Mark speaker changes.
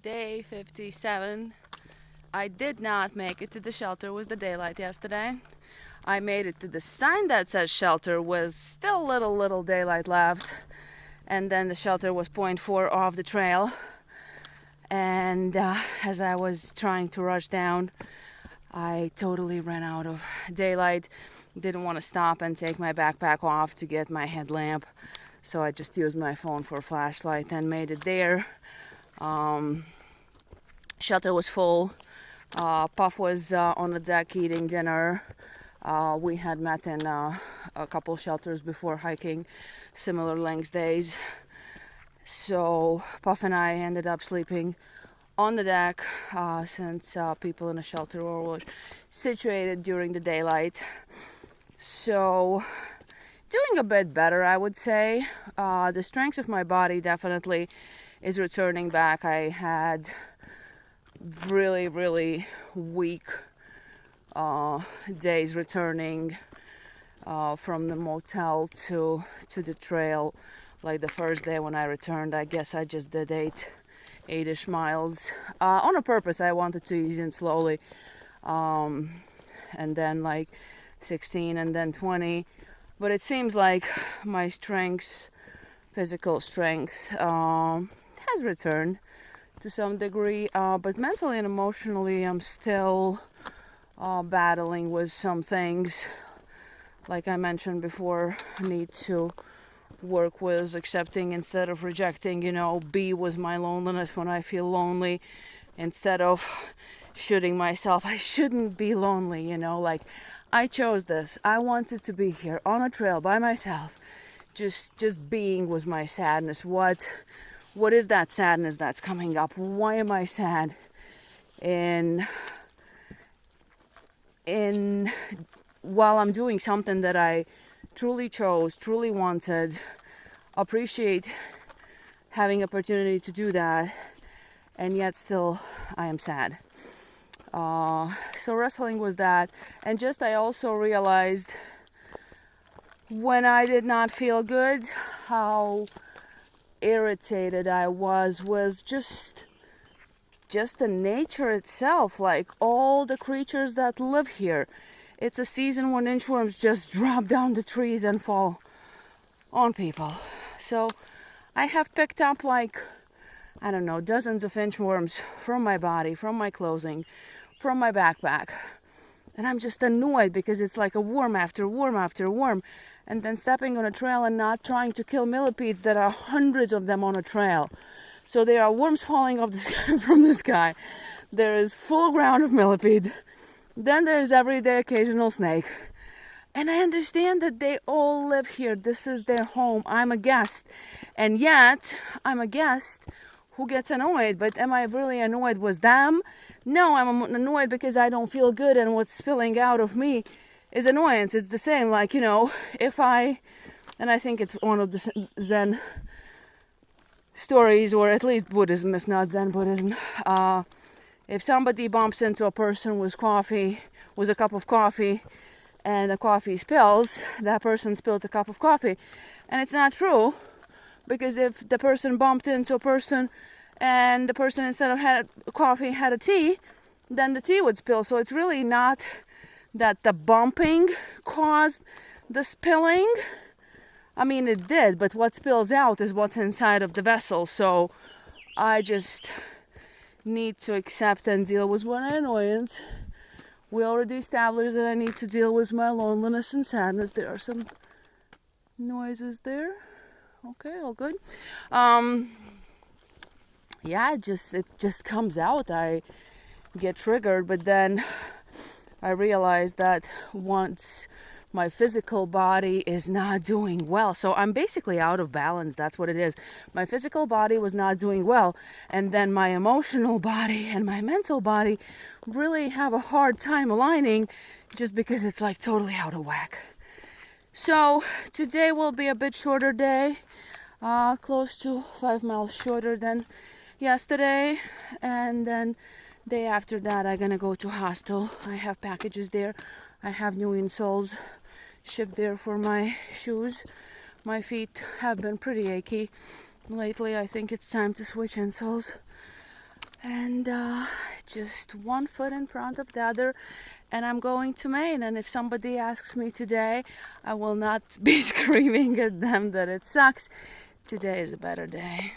Speaker 1: Day 57. I did not make it to the shelter. It was the daylight yesterday. I made it to the sign that says shelter. Was still little daylight left, and then the shelter was 0.4 off the trail. And as I was trying to rush down, I totally ran out of daylight. Didn't want to stop and take my backpack off to get my headlamp, so I just used my phone for a flashlight and made it there. Shelter was full. Puff was on the deck eating dinner. We had met in a couple shelters before hiking similar length days. So Puff and I ended up sleeping on the deck since people in the shelter were situated during the daylight. So doing a bit better, I would say. The strength of my body definitely is returning back. I had really weak days returning from the motel to the trail. Like the first day when I returned, I guess I just did eight-ish miles on a purpose. I wanted to ease in slowly, and then like 16 and then 20. But it seems like my physical strength has returned to some degree, but mentally and emotionally I'm still battling with some things. Like I mentioned before, I need to work with accepting instead of rejecting, be with my loneliness when I feel lonely, instead of shooting myself. I shouldn't be lonely, like I chose this. I wanted to be here on a trail by myself, just being with my sadness. What is that sadness that's coming up? Why am I sad? In while I'm doing something that I truly chose, truly wanted, appreciate having opportunity to do that, and yet still I am sad. So wrestling with that, and just I also realized when I did not feel good how irritated I was with just the nature itself, like all the creatures that live here. It's a season when inchworms just drop down the trees and fall on people. So I have picked up dozens of inchworms from my body, from my clothing, from my backpack. And I'm just annoyed because it's like a worm after worm after worm. And then stepping on a trail and not trying to kill millipedes. There are hundreds of them on a trail. So there are worms falling off from the sky. There is full ground of millipedes. Then there's everyday occasional snake. And I understand that they all live here. This is their home. I'm a guest. And yet, I'm a guest who gets annoyed. But am I really annoyed with them? No, I'm annoyed because I don't feel good, and what's spilling out of me is annoyance. It's the same, and I think it's one of the Zen stories, or at least Buddhism, if not Zen Buddhism. If somebody bumps into a person with a cup of coffee, and the coffee spills, that person spilled a cup of coffee. And it's not true, because if the person bumped into a person and the person instead of had coffee had a tea, then the tea would spill. So it's really not that the bumping caused the spilling. I mean, it did, but what spills out is what's inside of the vessel. So I just need to accept and deal with my annoyance. We already established that I need to deal with my loneliness and sadness. There are some noises there. Okay, all good. It just comes out. I get triggered, but then I realize that once my physical body is not doing well, so I'm basically out of balance. That's what it is. My physical body was not doing well, and then my emotional body and my mental body really have a hard time aligning, just because it's like totally out of whack. So today will be a bit shorter day, close to 5 miles shorter than yesterday, and then day after that I'm gonna go to hostel. I have packages there. I have new insoles shipped there for my shoes. My feet have been pretty achy lately. I think it's time to switch insoles. and just one foot in front of the other, and I'm going to Maine. And if somebody asks me today, I will not be screaming at them that it sucks. Today is a better day.